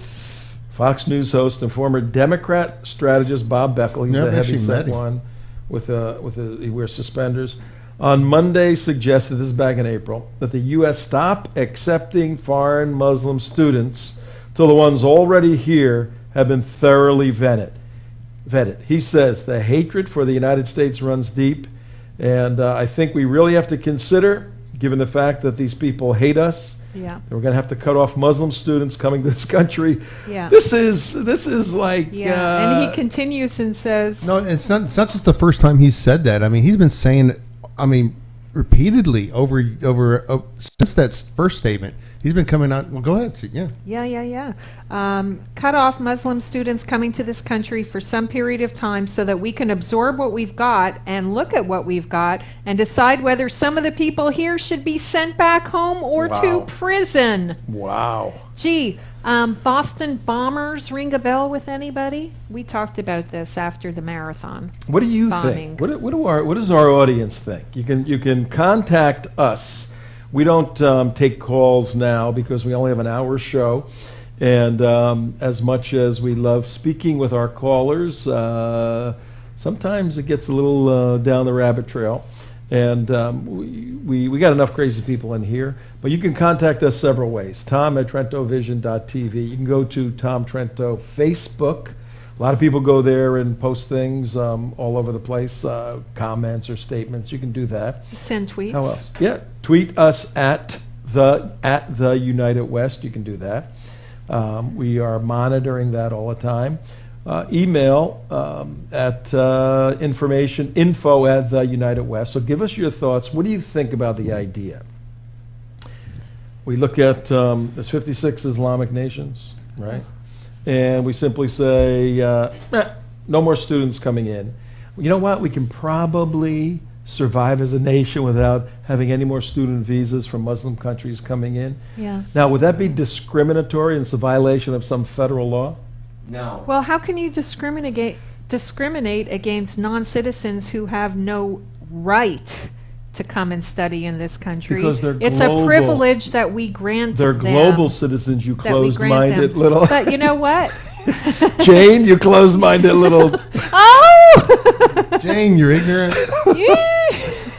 Fox News host and former Democrat strategist Bob Beckel, he's Never the actually heavy-set met him. one he wears suspenders, on Monday suggested, this is back in April, that the U.S. stop accepting foreign Muslim students till the ones already here have been thoroughly vetted. He says the hatred for the United States runs deep, and I think we really have to consider, given the fact that these people hate us, Yeah. we're going to have to cut off Muslim students coming to this country. Yeah. This is like Yeah. And he continues and says, No, it's not just the first time he's said that. I mean, he's been saying, repeatedly over since that first statement. He's been coming out. Well, go ahead. Yeah. Cut off Muslim students coming to this country for some period of time so that we can absorb what we've got and look at what we've got and decide whether some of the people here should be sent back home or to prison. Wow. Gee, Boston bombers ring a bell with anybody? We talked about this after the marathon. What do you bombing. think? What does our audience think? You can contact us. We don't take calls now because we only have an hour show. And as much as we love speaking with our callers, sometimes it gets a little down the rabbit trail. And we got enough crazy people in here. But you can contact us several ways. Tom at TrentoVision.tv. You can go to Tom Trento Facebook. A lot of people go there and post things all over the place, comments or statements. You can do that. Send tweets. How else? Yeah, tweet us at the United West. You can do that. We are monitoring that all the time. Email at info at the United West. So give us your thoughts. What do you think about the idea? We look at there's 56 Islamic nations, right? And we simply say, no more students coming in. You know what? We can probably survive as a nation without having any more student visas from Muslim countries coming in. Yeah. Now, would that be discriminatory and it's a violation of some federal law? No. Well, how can you discriminate against non-citizens who have no right to come and study in this country? Because they're it's global. a privilege that we grant They're them. global citizens, you that we grant closed-minded them. little... But you know what? Jane, you closed-minded little... Oh! Jane, you're ignorant.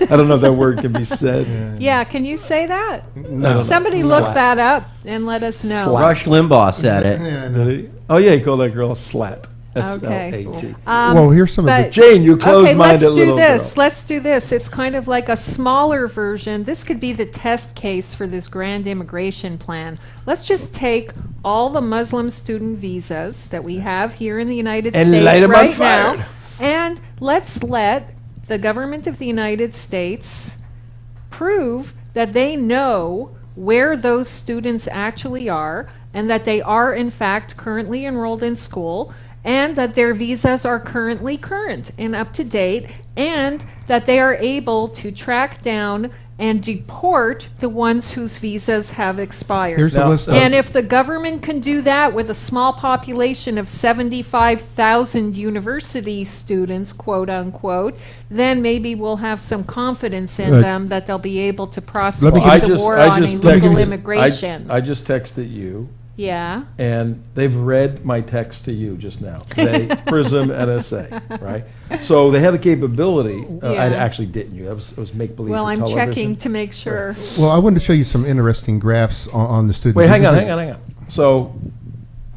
I don't know if that word can be said. Yeah, can you say that? No. Somebody look that up and let us know. Rush Limbaugh said it. Did he? Oh, yeah, he called that girl a slat. Okay. S-L-A-T. Well, here's some of but- the. Jane, you closed-minded little girl. Let's do this. It's kind of like a smaller version. This could be the test case for this grand immigration plan. Let's just take all the Muslim student visas that we have here in the United And States light 'em on right fire. now, and let's let the government of the United States prove that they know where those students actually are and that they are in fact currently enrolled in school, and that their visas are currently current and up to date, and that they are able to track down and deport the ones whose visas have expired. Here's a list of. And if the government can do that with a small population of 75,000 university students, quote unquote, then maybe we'll have some confidence in them that they'll be able to prosecute the war on illegal immigration. I just texted you, Yeah. and they've read my text to you just now. They, PRISM, NSA, right? So they have the capability. I Yeah. actually didn't. It was make-believe Well, for I'm television. checking to make sure. Well, I wanted to show you some interesting graphs on the student. Wait, hang on. So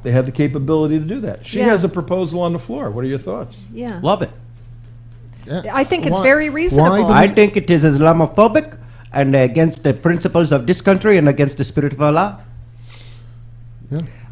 they have the capability to do that. She Yeah. has a proposal on the floor. What are your thoughts? Yeah. Love it. I think it's Why- very reasonable. do I think it is Islamophobic and against the principles of this country and against the spirit of Allah.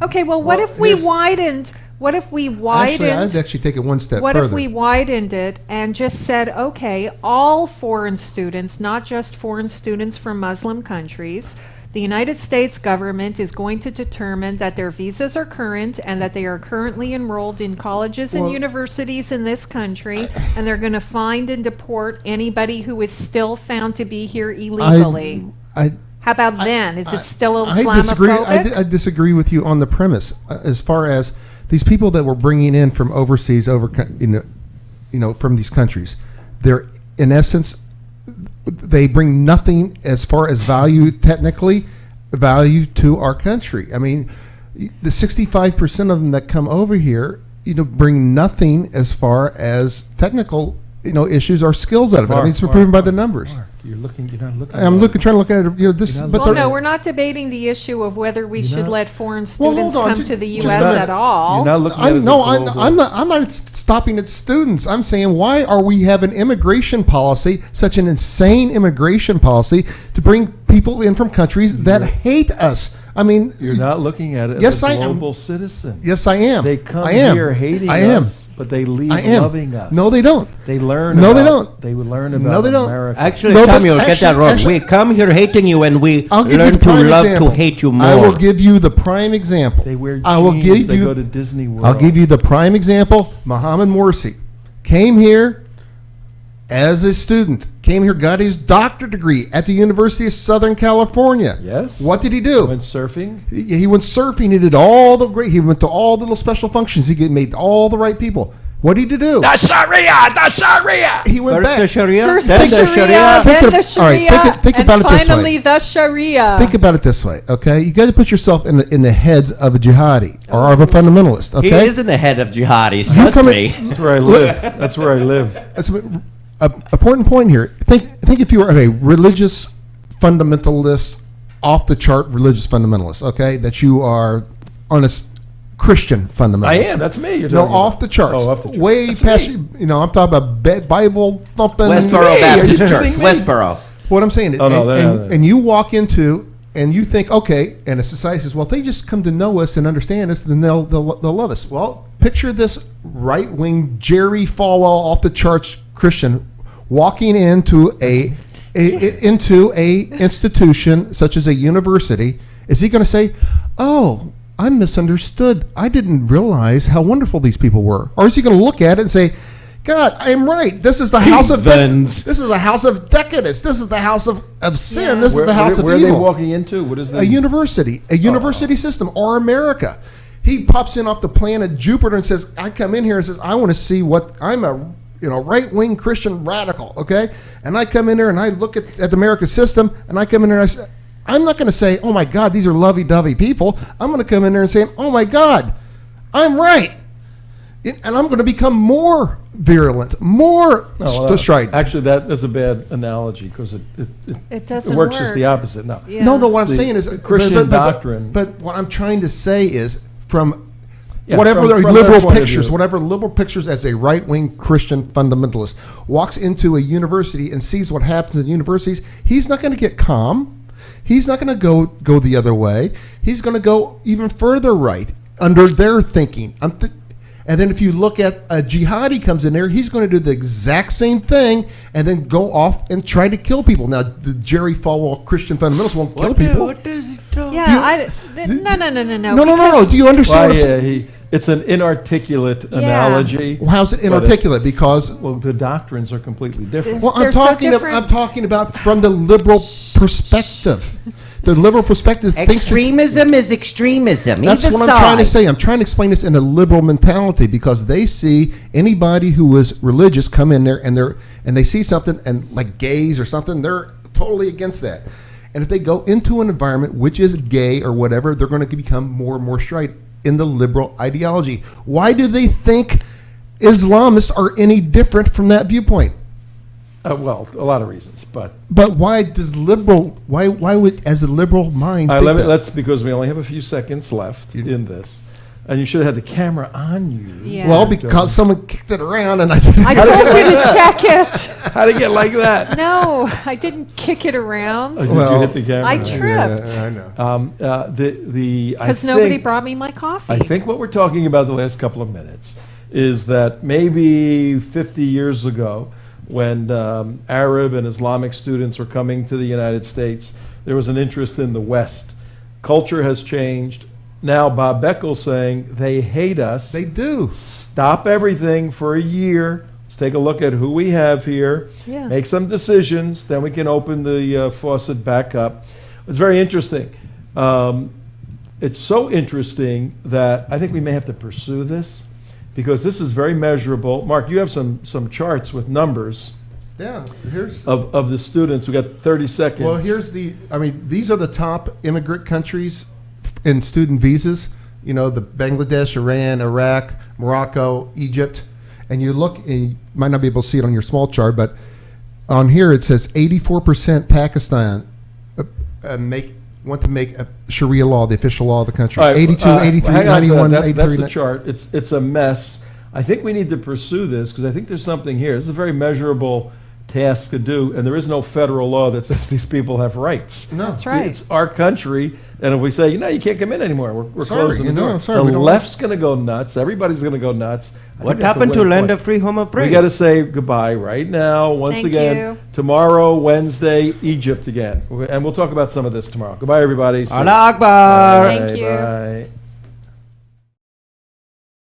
Okay, well, what Well, if we here's- widened? What if we Actually, I'd widened? actually take it one step What further. if we widened it and just said, okay, all foreign students, not just foreign students from Muslim countries, the United States government is going to determine that their visas are current and that they are currently enrolled in colleges and Well- universities in this country, and they're going to find and deport anybody who is still found to be here illegally. How about then? Is it still Islamophobic? I disagree with you on the premise. As far as these people that we're bringing in from overseas, from these countries, they're in essence, they bring nothing as far as value to our country. I mean, the 65% of them that come over here, bring nothing as far as technical, issues or skills out of it. I mean, it's proven by the numbers. You're not looking. I'm trying to look at it. This. But Well, no, we're not debating the issue of whether we should let foreign students hold on, come ju- to the just U.S. not- at all. You're not looking at it as a global- I'm not stopping at students. I'm saying, why are we have an immigration policy, such an insane immigration policy, to bring people in from countries that hate us? I mean, You're not looking at it Yes, as I a am. global citizen. yes, I am. They come I am. here hating I am. us, but they leave I am. loving us. No, they don't. They learn. No, about, they don't. They would learn about No, they don't. America. Actually, No, Tommy, but you'll get that actually- wrong. actually- We come here hating you, and we I'll give you learn the to prime love example. to hate you more. I will give you the prime example. They wear jeans. I will give They you. go to Disney World. I'll give you the prime example. Mohammed Morsi came here as a student. Came here, got his doctorate degree at the University of Southern California. Yes. What did he do? Went surfing. He went surfing. He did all the great. He went to all the little special functions. Made all the right people. What did he do? The Sharia. The Sharia. He went First back. the Sharia, First then the Sharia, Think then of- the all right, Sharia, think and about it this way. finally the Sharia. Think about it this way, okay? You got to put yourself in the heads of a jihadi or of a fundamentalist, He okay? is in the head of jihadis. You Trust come me. in- That's where I live. That's where I live. That's an important point here. Think if you were a religious fundamentalist, off the chart religious fundamentalist, okay? That you are honest Christian fundamentalist. I am. That's me. You're No, talking about. off the charts. Oh, off the charts. Way That's past. me. I'm talking about Bible thumping. Westboro Me, Baptist are you Church. kidding me? Westboro. What I'm saying is, Oh, no, and you walk into and you think, okay, and a society says, well, if they just come to know us and understand us, then they'll love us. Well, picture this right wing Jerry Falwell off the charts Christian walking into a institution such as a university. Is he going to say, oh, I'm misunderstood. I didn't realize how wonderful these people were. Or is he going to look at it and say, God, I'm right. This is the house of this is the house of decadence. This is the house of sin. This is the house where of are they evil. walking into? What is A university system, or America. He pops in off the planet Jupiter and says, I come in here and says, I want to see what I'm a right-wing Christian radical, okay? And I come in there and I look at the American system and I come in there and I say, I'm not going to say, oh my God, these are lovey-dovey people. I'm going to come in there and say, oh my God, I'm right. And I'm going to become more virulent, more strident. Actually, that's a bad analogy because It doesn't works work. just the opposite. No. Yeah. No, what I'm The saying is Christian doctrine. But what I'm trying to say is from Yeah, whatever from the their liberal point of pictures, view. whatever liberal pictures as a right-wing Christian fundamentalist walks into a university and sees what happens in universities, he's not going to get calm. He's not going to go the other way. He's going to go even further right under their thinking. And then if you look at a jihadi comes in there, he's going to do the exact same thing and then go off and try to kill people. Now, the Jerry Falwell Christian fundamentalists won't kill people. What does he talk? Yeah, no. No. Do you understand? Well, what I'm saying? it's an inarticulate analogy. Well, how's it inarticulate? Because Well, the doctrines are completely different. well, They're so different. I'm talking about from the liberal perspective. The liberal perspective thinks that, Extremism is extremism. that's Either what I'm trying to side. say. I'm trying to explain this in a liberal mentality because they see anybody who is religious come in there and they see something and like gays or something, they're totally against that. And if they go into an environment which is gay or whatever, they're going to become more and more strident in the liberal ideology. Why do they think Islamists are any different from that viewpoint? Well, a lot of reasons, but Why would as a liberal mind think that? that's because we only have a few seconds left in this, and you should have had the camera on you. Yeah. Well, because someone kicked it around and I told you to check it. How to get like that? No, I didn't kick it around. Did Well, you hit the camera? I tripped I know. because nobody brought me my coffee. I think what we're talking about the last couple of minutes is that maybe 50 years ago, when Arab and Islamic students were coming to the United States, there was an interest in the West. Culture has changed. Now Bob Beckel's saying they hate us. They do. Stop everything for a year. Let's take a look at who we have here. Yeah. Make some decisions. Then we can open the faucet back up. It's very interesting. It's so interesting that I think we may have to pursue this because this is very measurable. Mark, you have some charts with numbers Yeah. Here's of the students. We got 30 seconds. well. These are the top immigrant countries in student visas. You know, the Bangladesh, Iran, Iraq, Morocco, Egypt, and you look. And you might not be able to see it on your small chart, but on here it says 84% Pakistan want to make a Sharia law the official law of the country. All right, 82, 83, hang on to 91, that. 83. That's the chart. It's a mess. I think we need to pursue this because I think there's something here. This is a very measurable tasks to do, and there is no federal law that says these people have rights. No. That's right. It's our country, and if we say, you can't come in anymore, we're Sorry, closing the door. sorry, the we don't- left's going to go nuts. Everybody's going to go nuts. I What think that's a happened to winning land point. of free, home of We brave? got to say goodbye right now. Once Thank again, you. tomorrow, Wednesday, Egypt again, and we'll talk about some of this tomorrow. Goodbye, everybody. See you. Allah Akbar. Thank you. Bye.